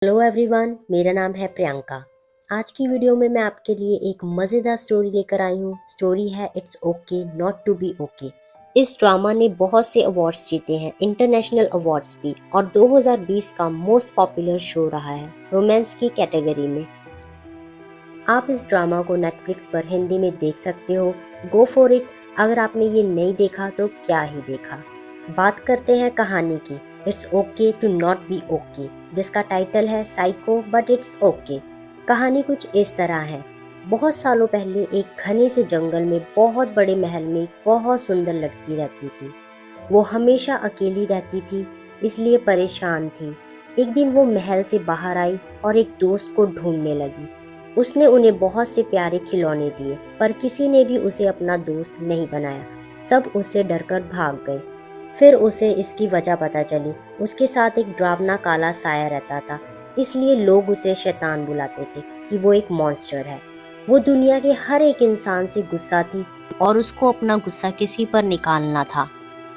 Hello everyone, मेरा नाम है प्रियंका। आज की वीडियो में मैं आपके लिए एक मज़ेदार स्टोरी लेकर आई हूँ। स्टोरी है it's okay not to be okay. इस ड्रामा ने बहुत से अवार्ड्स जीते हैं, इंटरनेशनल अवार्ड्स भी, और 2020 का मोस्ट पॉपुलर शो रहा है रोमांस की कैटेगरी में। आप इस ड्रामा को नेटफ्लिक्स पर हिंदी में देख सकते हो। Go for it. अगर आपने ये नहीं देखा तो क्या ही देखा। बात करते हैं कहानी की, it's okay to not be okay, जिसका टाइटल है साइको बट इट्स ओके। कहानी कुछ इस तरह है। बहुत सालों पहले एक घने से जंगल में बहुत बड़े महल में एक बहुत सुंदर लड़की रहती थी। वो हमेशा अकेली रहती थी, इसलिए परेशान थी। एक दिन वो महल से बाहर आई और एक दोस्त को ढूंढने लगी। उसने उन्हें बहुत से प्यारे खिलौने दिए, पर किसी ने भी उसे अपना दोस्त नहीं बनाया। सब उससे डरकर भाग गए। फिर उसे इसकी वजह पता चली। उसके साथ एक डरावना काला साया रहता था, इसलिए लोग उसे शैतान बुलाते थे कि वो एक मॉन्स्टर है। वो दुनिया के हर एक इंसान से गुस्सा थी और उसको अपना गुस्सा किसी पर निकालना था।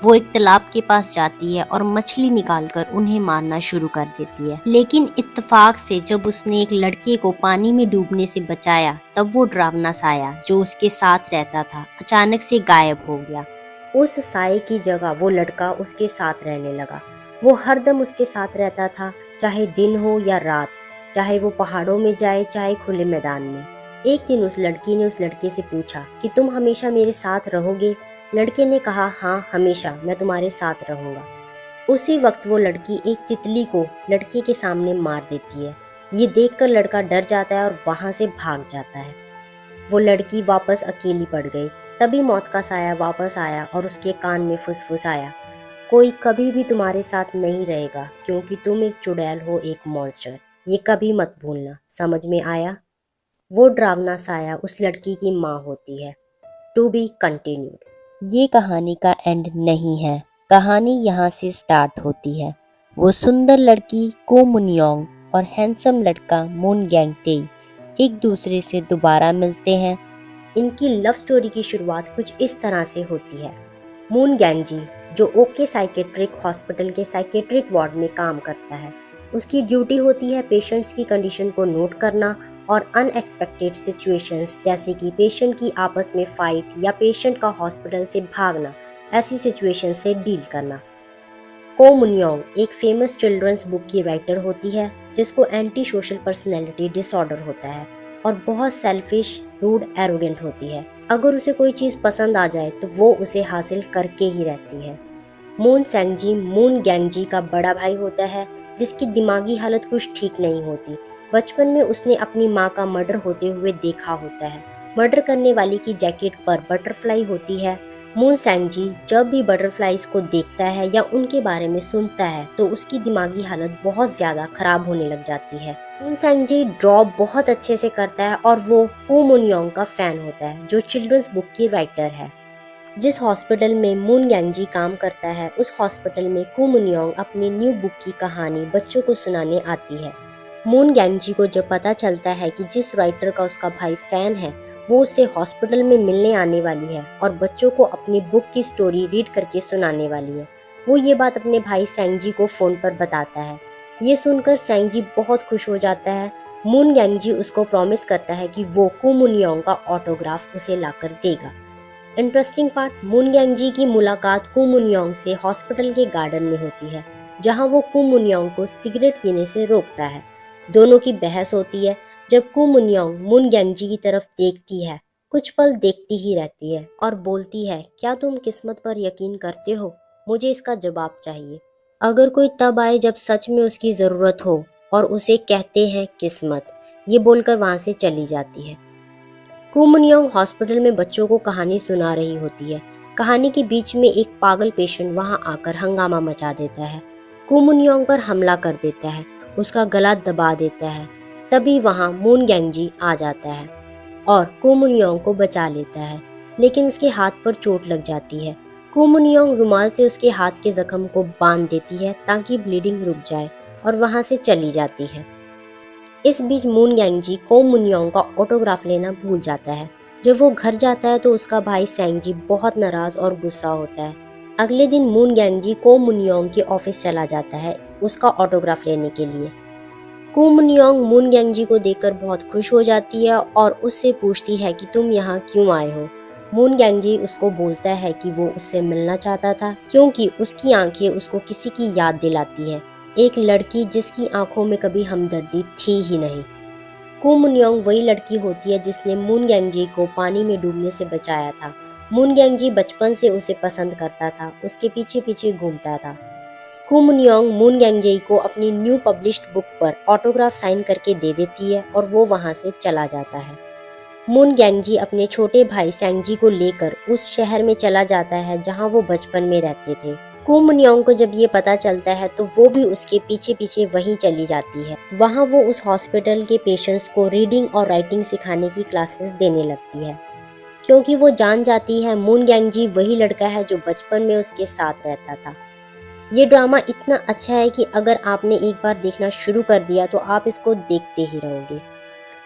वो एक तालाब के पास जाती है और मछली निकालकर उन्हें मारना शुरू कर देती है। लेकिन इत्तेफाक से जब उसने एक लड़के को पानी में डूबने से बचाया, तब वो डरावना साया जो उसके साथ रहता था अचानक से गायब हो गया। उस साये की जगह वो लड़का उसके साथ रहने लगा। वो हरदम उसके साथ रहता था, चाहे दिन हो या रात, चाहे वो पहाड़ों में जाए चाहे खुले मैदान में। एक दिन उस लड़की ने उस लड़के से पूछा कि तुम हमेशा मेरे साथ रहोगे? लड़के ने कहा, हाँ, हमेशा मैं तुम्हारे साथ रहूंगा। उसी वक्त वो लड़की एक तितली को लड़के के सामने मार देती है। ये देखकर लड़का डर जाता है और वहां से भाग जाता है। वो लड़की वापस अकेली पड़ गई। तभी मौत का साया वापस आया और उसके कान में फुसफुसाया, कोई कभी भी तुम्हारे साथ नहीं रहेगा, क्योंकि तुम एक चुड़ैल हो, एक मॉन्स्टर। ये कभी मत भूलना, समझ में आया? वो डरावना साया उस लड़की की माँ होती है। To be continued. ये कहानी का एंड नहीं है, कहानी यहाँ से स्टार्ट होती है। वो सुंदर लड़की को मुनियोंग और हैंडसम लड़का मून गैंगतेई एक दूसरे से दोबारा मिलते हैं। इनकी लव स्टोरी की शुरुआत कुछ इस तरह से होती है। मून गैंगजी, जो ओके साइकेट्रिक हॉस्पिटल के साइकेट्रिक वार्ड में काम करता है, उसकी ड्यूटी होती है पेशेंट्स की कंडीशन को नोट करना और अनएक्सपेक्टेड सिचुएशंस, जैसे कि पेशेंट की आपस में फाइट या पेशेंट का हॉस्पिटल से भागना, ऐसी सिचुएशन से डील करना। को मुनियोंग एक फेमस चिल्ड्रंस बुक की राइटर होती है, जिसको एंटी सोशल पर्सनैलिटी डिसऑर्डर होता है और बहुत सेल्फिश, रूड, एरोगेंट होती है। अगर उसे कोई चीज़ पसंद आ जाए तो वो उसे हासिल करके ही रहती है। मून सेंगजी मून गैंगजी का बड़ा भाई होता है, जिसकी दिमागी हालत कुछ ठीक नहीं होती। बचपन में उसने अपनी माँ का मर्डर होते हुए देखा होता है। मर्डर करने वाली की जैकेट पर बटरफ्लाई होती है। मून सेंगजी जब भी बटरफ्लाइज को देखता है या उनके बारे में सुनता है तो उसकी दिमागी हालत बहुत ज़्यादा खराब होने लग जाती है। मून सेंगजी ड्रॉ बहुत अच्छे से करता है और वो को मुनियोंग का फैन होता है, जो चिल्ड्रंस बुक की राइटर है। जिस हॉस्पिटल में मून गैंगजी काम करता है, उस हॉस्पिटल में कु मुनियोंग अपनी न्यू बुक की कहानी बच्चों को सुनाने आती है। मून गैंगजी को जब पता चलता है कि जिस राइटर का उसका भाई फैन है, वो उससे हॉस्पिटल में मिलने आने वाली है और बच्चों को अपनी बुक की स्टोरी रीड करके सुनाने वाली है, वो ये बात अपने भाई सेंगजी को फ़ोन पर बताता है। ये सुनकर सेंगजी बहुत खुश हो जाता है। मून गैंगजी उसको प्रॉमिस करता है कि वो कु मुनियोंग का ऑटोग्राफ उसे लाकर देगा। इंटरेस्टिंग पार्ट, मून गैंगजी की मुलाकात कु मुनियोंग से हॉस्पिटल के गार्डन में होती है, जहां वो कु मुनियोंग को सिगरेट पीने से रोकता है। दोनों की बहस होती है। जब कु मुनियोंग मून गैंगजी की तरफ देखती है, कुछ पल देखती ही रहती है और बोलती है, क्या तुम किस्मत पर यकीन करते हो? मुझे इसका जवाब चाहिए। अगर कोई तब आए जब सच में उसकी ज़रूरत हो, और उसे कहते हैं किस्मत। ये बोलकर वहां से चली जाती है। कु मुनियोंग हॉस्पिटल में बच्चों को कहानी सुना रही होती है। कहानी के बीच में एक पागल पेशेंट वहां आकर हंगामा मचा देता है। कु मुनियोंग पर हमला कर देता है, उसका गला दबा देता है। तभी वहां मून गैंगजी आ जाता है और कु मुनियोंग को बचा लेता है, लेकिन उसके हाथ पर चोट लग जाती है। कु मुनियोंग रुमाल से उसके हाथ के जख्म को बांध देती है ताकि ब्लीडिंग रुक जाए और वहां से चली जाती है। इस बीच मून गैंगजी को मुनियोंग का ऑटोग्राफ लेना भूल जाता है। जब वो घर जाता है तो उसका भाई सेंगजी बहुत नाराज और गुस्सा होता है। अगले दिन मून गैंगजी को मुनियोंग के ऑफिस चला जाता है उसका ऑटोग्राफ लेने के लिए। कू मिन्योंग मून गैंगजी को देखकर बहुत खुश हो जाती है और उससे पूछती है कि तुम यहाँ क्यों आए हो। मून गैंगजी उसको बोलता है कि वो उससे मिलना चाहता था क्योंकि उसकी आंखें उसको किसी की याद दिलाती हैं, एक लड़की जिसकी आंखों में कभी हमदर्दी थी ही नहीं। कू मिन्योंग वही लड़की होती है जिसने मून गैंगजी को पानी में डूबने से बचाया था। मून गैंगजी बचपन से उसे पसंद करता था, उसके पीछे पीछे घूमता था। कू मिन्योंग मून गैंगजेई को अपनी न्यू पब्लिश्ड बुक पर ऑटोग्राफ साइन करके दे देती है और वो वहां से चला जाता है। मून गैंगजी अपने छोटे भाई सैंगजी को लेकर उस शहर में चला जाता है जहां वो बचपन में रहते थे। कू मिन्योंग को जब ये पता चलता है तो वो भी उसके पीछे पीछे वहीं चली जाती है। वहां वो उस हॉस्पिटल के पेशेंट्स को रीडिंग और राइटिंग सिखाने की क्लासेस देने लगती है, क्योंकि वो जान जाती है मून गैंगजी वही लड़का है जो बचपन में उसके साथ रहता था। ये ड्रामा इतना अच्छा है कि अगर आपने एक बार देखना शुरू कर दिया तो आप इसको देखते ही रहोगे।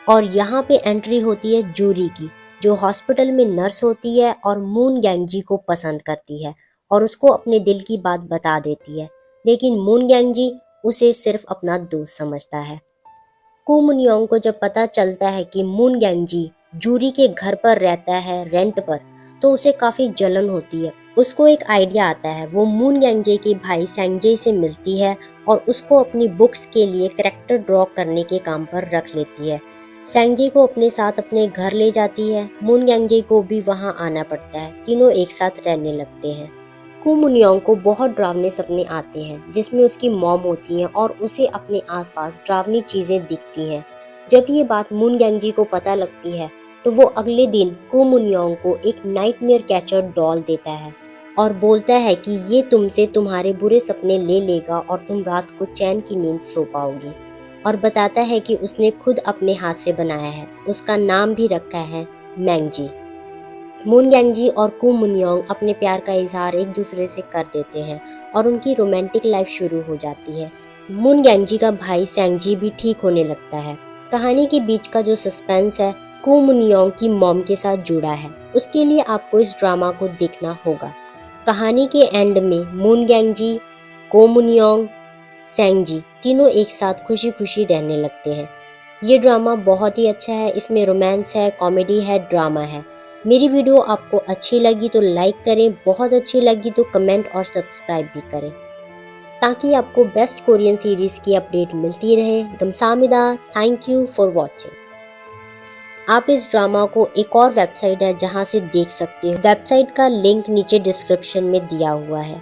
और यहाँ पे एंट्री होती है जूरी की, जो हॉस्पिटल में नर्स होती है और मून गैंगजी को पसंद करती है और उसको अपने दिल की बात बता देती है, लेकिन मून गैंगजी उसे सिर्फ अपना दोस्त समझता है। कू मिन्योंग को जब पता चलता है कि मून गैंगजी जूरी के घर पर रहता है रेंट पर, तो उसे काफी जलन होती है। उसको एक आइडिया आता है, वो मून गैंगजे के भाई सैंगजे से मिलती है और उसको अपनी बुक्स के लिए कैरेक्टर ड्रॉ करने के काम पर रख लेती है। सैंगजे को अपने साथ अपने घर ले जाती है, मून गैंगजे को भी वहां आना पड़ता है, तीनों एक साथ रहने लगते हैं। कू मिन्योंग को बहुत डरावने सपने आते हैं जिसमें उसकी मॉम होती है और उसे अपने आसपास डरावनी चीजें दिखती हैं। जब ये बात मून गैंगजी को पता लगती है तो वो अगले दिन कू मिन्योंग को एक नाइटमेयर कैचर डॉल देता है और बोलता है कि ये तुमसे तुम्हारे बुरे सपने ले लेगा और तुम रात को चैन की नींद सो पाओगी, और बताता है कि उसने खुद अपने हाथ से बनाया है। उसका नाम भी रखा है मैंगजी। मून गैंगजी और कू मिन्योंग अपने प्यार का इजहार एक दूसरे से कर देते हैं और उनकी रोमांटिक लाइफ शुरू हो जाती है। मून गैंगजी का भाई सैंगजी भी ठीक होने लगता है। कहानी के बीच का जो सस्पेंस है कू मिन्योंग की मॉम के साथ जुड़ा है, उसके लिए आपको इस ड्रामा को देखना होगा। कहानी के एंड में मून गैंगजी, कू मिन्योंग, सैंगजी तीनों एक साथ खुशी खुशी रहने लगते हैं। ये ड्रामा बहुत ही अच्छा है, इसमें रोमांस है, कॉमेडी है, ड्रामा है। मेरी वीडियो आपको अच्छी लगी तो लाइक करें, बहुत अच्छी लगी तो कमेंट और सब्सक्राइब भी करें, ताकि आपको बेस्ट कोरियन सीरीज की अपडेट मिलती रहे। गमसामिदा, थैंक यू फॉर वॉचिंग। आप इस ड्रामा को एक और वेबसाइट है जहां से देख सकते हो। वेबसाइट का लिंक नीचे डिस्क्रिप्शन में दिया हुआ है।